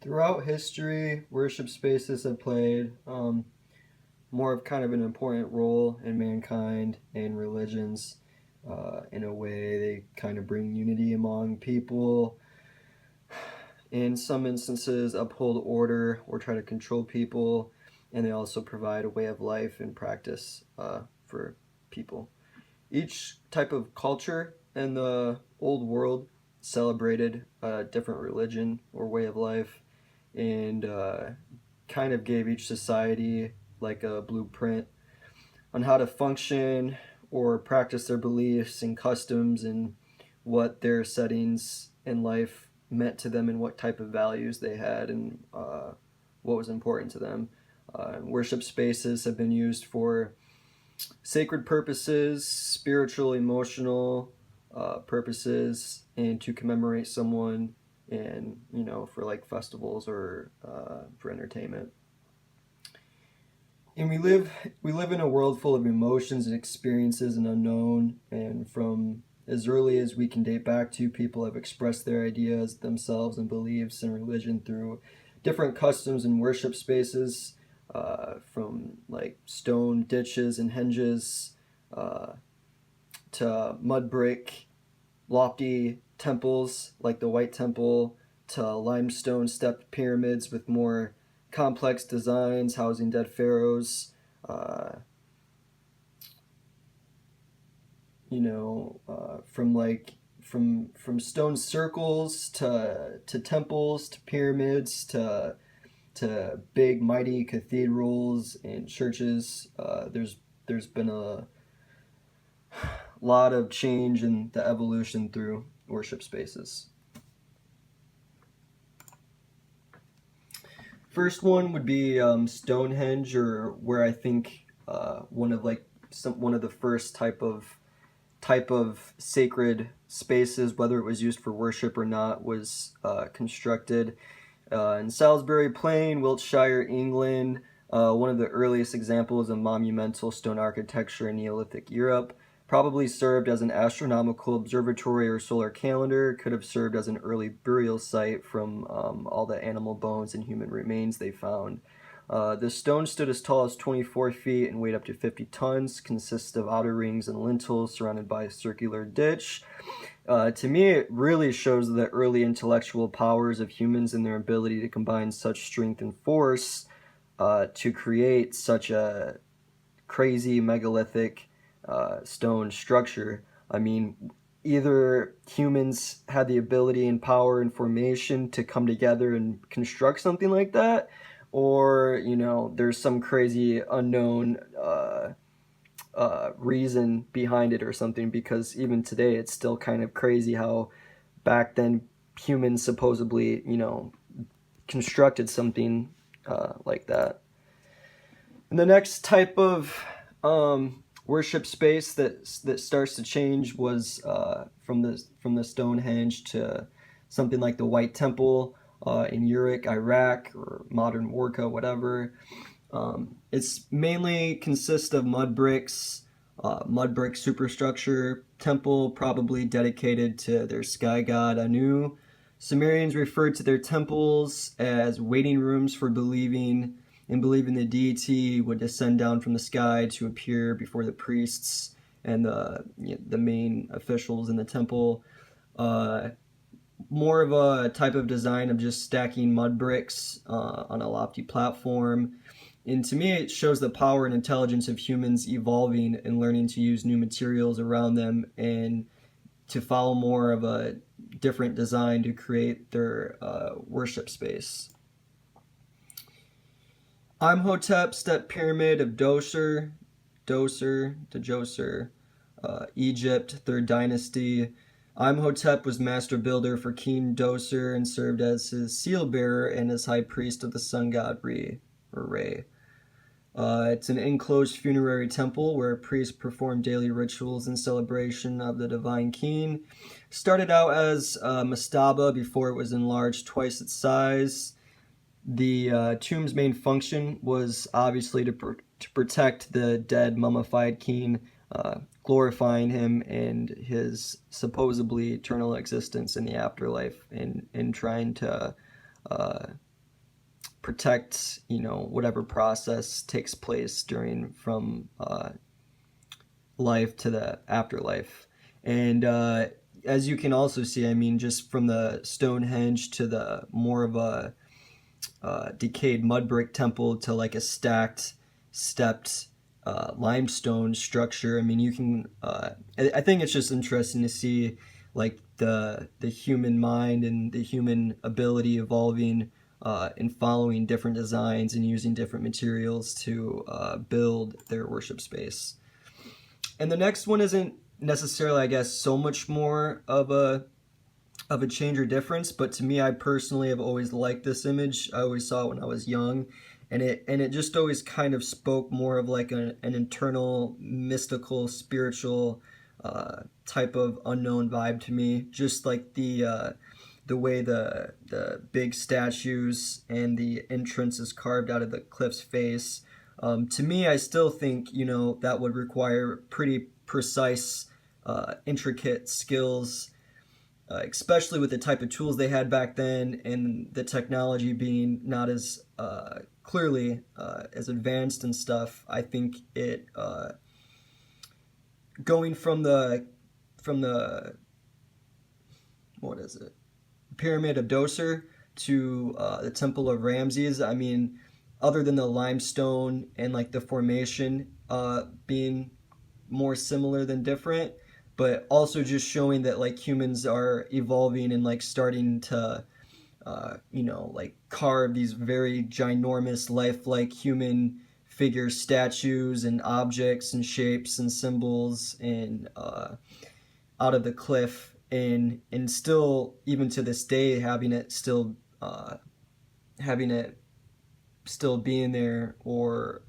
Throughout history, worship spaces have played more of kind of an important role in mankind and religions. In a way, they kind of bring unity among people. In some instances, uphold order or try to control people, and they also provide a way of life and practice for people. Each type of culture in the old world celebrated a different religion or way of life, and kind of gave each society like a blueprint on how to function or practice their beliefs and customs and what their settings in life meant to them and what type of values they had and what was important to them. Worship spaces have been used for sacred purposes, spiritual, emotional purposes, and to commemorate someone, and for like festivals or for entertainment. And we live in a world full of emotions and experiences and unknown, and from as early as we can date back to, people have expressed their ideas themselves and beliefs and religion through different customs and worship spaces, from like stone ditches and henges, uh, to mud brick lofty temples like the White Temple, to limestone stepped pyramids with more complex designs housing dead pharaohs. Uh, from from stone circles to temples to pyramids to big mighty cathedrals and churches. There's been a lot of change in the evolution through worship spaces. First one would be Stonehenge, or where I think one of the first type of sacred spaces, whether it was used for worship or not, was constructed in Salisbury Plain, Wiltshire, England. One of the earliest examples of monumental stone architecture in Neolithic Europe. Probably served as an astronomical observatory or solar calendar. Could have served as an early burial site from all the animal bones and human remains they found. The stone stood as tall as 24 feet and weighed up to 50 tons, consists of outer rings and lintels surrounded by a circular ditch. To me, it really shows the early intellectual powers of humans and their ability to combine such strength and force to create such a crazy megalithic stone structure. I mean, either humans had the ability and power and formation to come together and construct something like that, or there's some crazy unknown reason behind it or something. Because even today, it's still kind of crazy how back then humans supposedly constructed something like that. And the next type of worship space that starts to change was from the Stonehenge to something like the White Temple in Uruk, Iraq, or modern Warka, whatever. It's mainly consists of mud brick superstructure, temple probably dedicated to their sky god Anu. Sumerians referred to their temples as waiting rooms for believing the deity would descend down from the sky to appear before the priests and the main officials in the temple. Uh, More of a type of design of just stacking mud bricks on a lofty platform. And to me, it shows the power and intelligence of humans evolving and learning to use new materials around them and to follow more of a different design to create their worship space. Imhotep, Step Pyramid of Djoser, Egypt, Third Dynasty. Imhotep was master builder for King Djoser and served as his seal bearer and as high priest of the sun god Re. It's an enclosed funerary temple where priests perform daily rituals in celebration of the divine king. Started out as a mastaba before it was enlarged twice its size. The tomb's main function was obviously to protect the dead mummified king, glorifying him and his supposedly eternal existence in the afterlife, and trying to protect, whatever process takes place during from life to the afterlife. And as you can also see, I mean, just from the Stonehenge to the more of a decayed mud brick temple to like a stacked, stepped limestone structure. I mean, you can. I think it's just interesting to see like the human mind and the human ability evolving and following different designs and using different materials to build their worship space. And the next one isn't necessarily, I guess, so much more of a change or difference, but to me, I personally have always liked this image. I always saw it when I was young, and it just always kind of spoke more of like an internal, mystical, spiritual type of unknown vibe to me. Just like the way the big statues and the entrance is carved out of the cliff's face. To me, I still think that would require pretty precise, intricate skills, especially with the type of tools they had back then and the technology being not as clearly as advanced and stuff. I think it going from the what is it, Pyramid of Djoser to the Temple of Ramses. I mean, other than the limestone and like the formation being more similar than different, but also just showing that like humans are evolving and like starting to like carve these very ginormous lifelike human figures, statues and objects and shapes and symbols and out of the cliff, and still even to this day having it still being there, or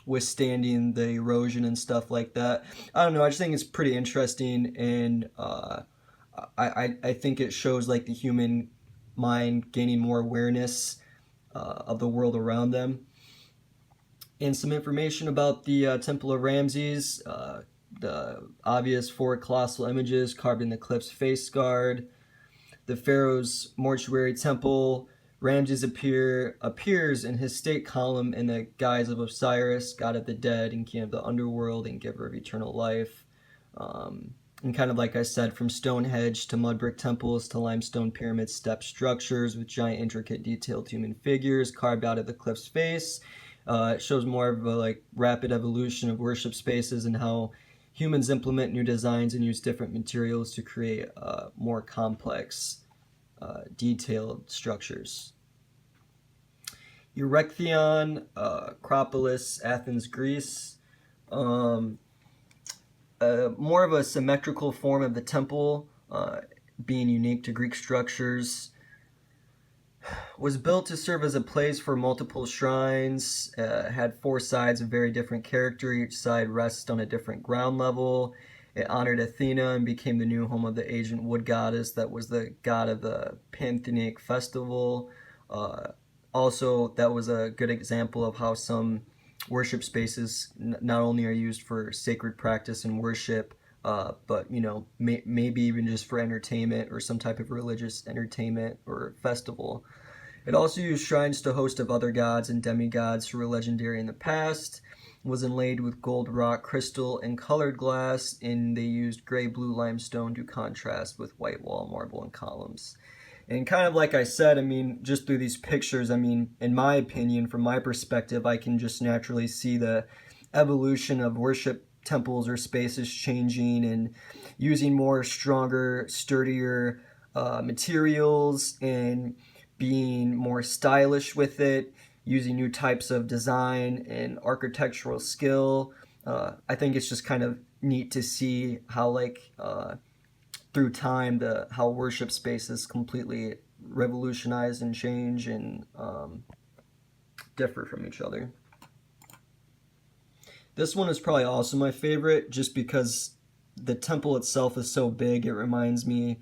withstanding the erosion and stuff like that. I don't know. I just think it's pretty interesting, and I think it shows like the human mind gaining more awareness of the world around them. And some information about the Temple of Ramses. The obvious four colossal images carved in the cliff's face guard. The pharaoh's mortuary temple. Ramses appears in his state column in the guise of Osiris, god of the dead and king of the underworld and giver of eternal life. And kind of like I said, from Stonehenge to mud brick temples to limestone pyramid step structures with giant intricate detailed human figures carved out of the cliff's face. It shows more of a like rapid evolution of worship spaces and how humans implement new designs and use different materials to create more complex, detailed structures. Erechtheion, Acropolis, Athens, Greece. More of a symmetrical form of the temple, being unique to Greek structures. Was built to serve as a place for multiple shrines, had four sides of very different character. Each side rests on a different ground level. It honored Athena and became the new home of the ancient wood goddess that was the god of the Pantheonic festival. Also, that was a good example of how some worship spaces not only are used for sacred practice and worship, but maybe even just for entertainment or some type of religious entertainment or festival. It also used shrines to host of other gods and demigods who were legendary in the past. It was inlaid with gold, rock, crystal, and colored glass, and they used gray-blue limestone to contrast with white wall marble and columns. And kind of like I said, I mean, just through these pictures, I mean, in my opinion, from my perspective, I can just naturally see the evolution of worship temples or spaces changing and using more stronger, sturdier materials and being more stylish with it, using new types of design and architectural skill. I think it's just kind of neat to see how like through time how worship spaces completely revolutionize and change and differ from each other. This one is probably also my favorite just because the temple itself is so big. It reminds me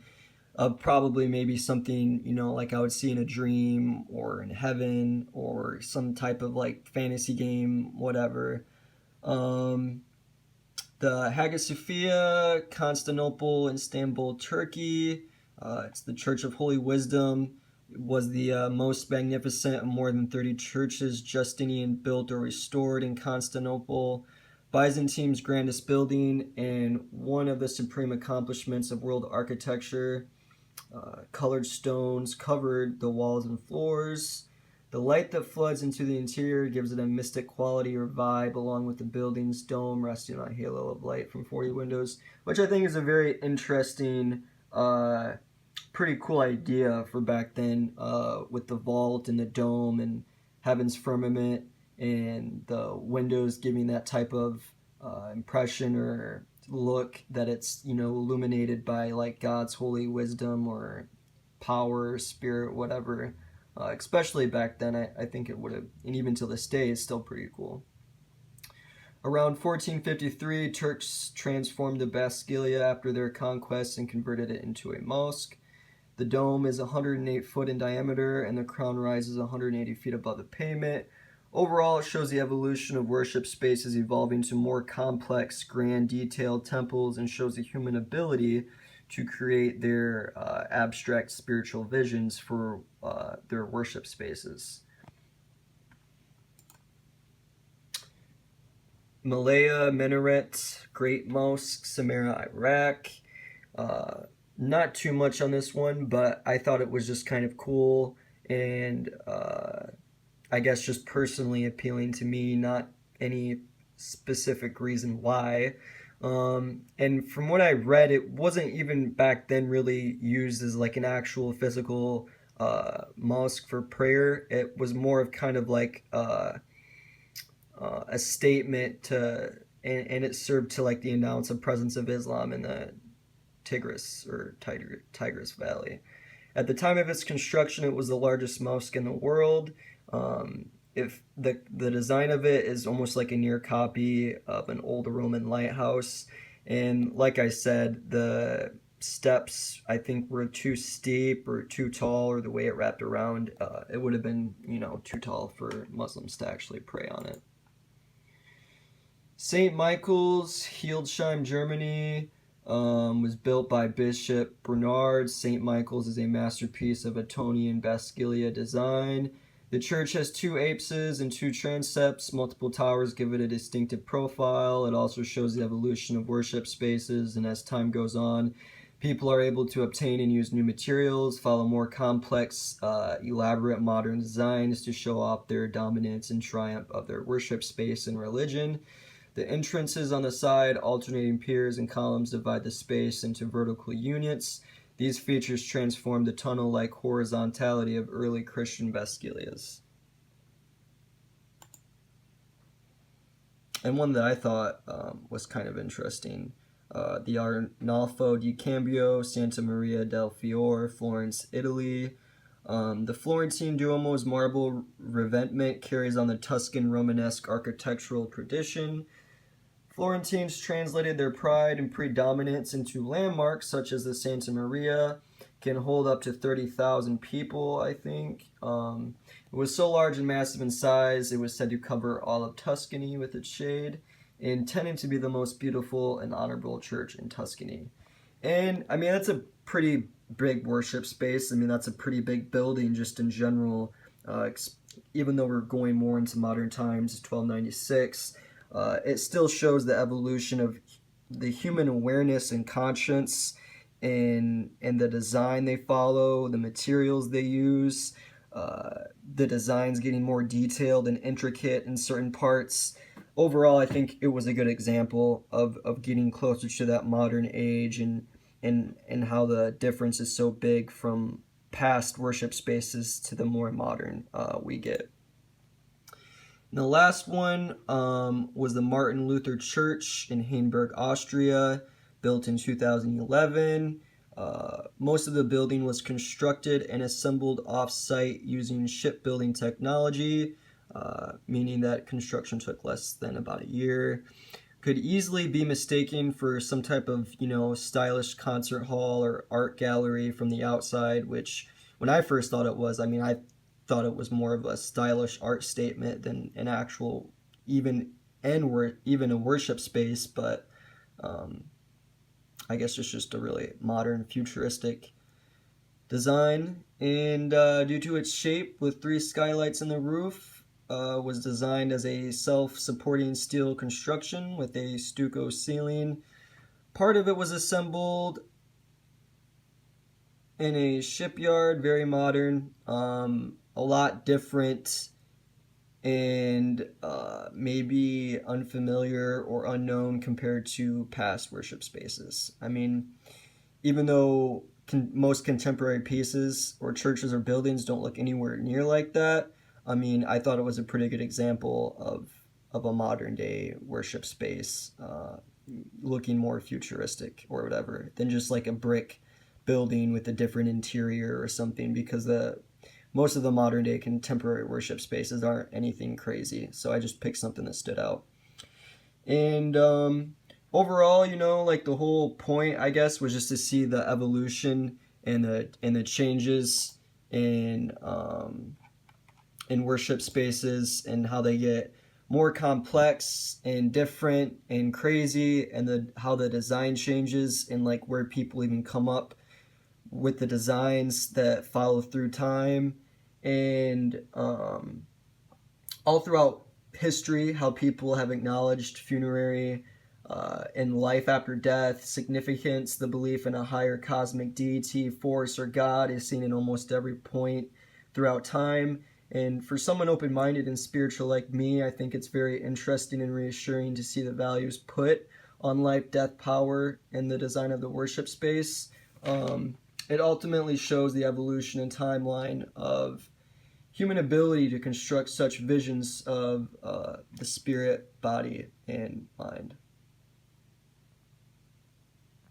of probably maybe something, like I would see in a dream or in heaven or some type of like fantasy game, whatever. The Hagia Sophia, Constantinople, Istanbul, Turkey. It's the Church of Holy Wisdom, was the most magnificent of more than 30 churches Justinian built or restored in Constantinople, Byzantine's grandest building, and one of the supreme accomplishments of world architecture. Colored stones covered the walls and floors. The light that floods into the interior gives it a mystic quality or vibe, along with the building's dome resting on a halo of light from 40 windows, which I think is a very interesting, pretty cool idea for back then, with the vault and the dome and heaven's firmament and the windows giving that type of impression or look that it's, illuminated by like God's holy wisdom or power, spirit, whatever. Especially back then, I think it would have, and even to this day, is still pretty cool. Around 1453, Turks transformed the Basquilia after their conquest and converted it into a mosque. The dome is 108 foot in diameter, and the crown rises 180 feet above the pavement. Overall, it shows the evolution of worship spaces evolving to more complex, grand, detailed temples, and shows the human ability to create their abstract spiritual visions for their worship spaces. Malaya Minaret, Great Mosque, Samarra, Iraq. Not too much on this one, but I thought it was just kind of cool and I guess just personally appealing to me, not any specific reason why. And from what I read, it wasn't even back then really used as like an actual physical mosque for prayer. It was more of kind of like a statement to, and it served to like the announce a presence of Islam in the Tigris Valley. At the time of its construction, it was the largest mosque in the world. If the design of it is almost like a near copy of an old Roman lighthouse, and like I said, the steps I think were too steep or too tall, or the way it wrapped around, it would have been too tall for Muslims to actually pray on it. St. Michael's, Hildesheim, Germany, was built by Bishop Bernard. St. Michael's is a masterpiece of Etonian Basquilia design. The church has 2 apses and 2 transepts. Multiple towers give it a distinctive profile. It also shows the evolution of worship spaces, and as time goes on, people are able to obtain and use new materials, follow more complex, elaborate modern designs to show off their dominance and triumph of their worship space and religion. The entrances on the side, alternating piers and columns divide the space into vertical units. These features transform the tunnel-like horizontality of early Christian Basquilias. And one that I thought was kind of interesting, the Arnolfo di Cambio, Santa Maria del Fiore, Florence, Italy. The Florentine Duomo's marble revetment carries on the Tuscan Romanesque architectural tradition. Florentines translated their pride and predominance into landmarks such as the Santa Maria, can hold up to 30,000 people, I think. It was so large and massive in size, it was said to cover all of Tuscany with its shade, intended to be the most beautiful and honorable church in Tuscany. And, I mean, that's a pretty big worship space. I mean, that's a pretty big building just in general. Even though we're going more into modern times, 1296, it still shows the evolution of the human awareness and conscience and the design they follow, the materials they use, the designs getting more detailed and intricate in certain parts. Overall, I think it was a good example of getting closer to that modern age and how the difference is so big from past worship spaces to the more modern we get. And the last one was the Martin Luther Church in Hainburg, Austria, built in 2011. Most of the building was constructed and assembled off-site using shipbuilding technology, meaning that construction took less than about a year. Could easily be mistaken for some type of, stylish concert hall or art gallery from the outside, which when I first thought it was, I thought it was more of a stylish art statement than an actual even a worship space, but I guess it's just a really modern, futuristic design. And due to its shape with 3 skylights in the roof, was designed as a self-supporting steel construction with a stucco ceiling. Part of it was assembled in a shipyard, very modern, a lot different and maybe unfamiliar or unknown compared to past worship spaces. I mean, even though most contemporary pieces or churches or buildings don't look anywhere near like that, I mean, I thought it was a pretty good example of a modern day worship space, looking more futuristic or whatever than just like a brick building with a different interior or something, because the most of the modern day contemporary worship spaces aren't anything crazy. So I just picked something that stood out. And overall, like the whole point, I guess, was just to see the evolution and the changes in worship spaces and how they get more complex and different and crazy, and how the design changes and like where people even come up with the designs that follow through time, and all throughout history, how people have acknowledged funerary and life after death, significance, the belief in a higher cosmic deity, force, or God is seen in almost every point throughout time. And for someone open-minded and spiritual like me, I think it's very interesting and reassuring to see the values put on life, death, power, and the design of the worship space. It ultimately shows the evolution and timeline of human ability to construct such visions of the spirit, body, and mind.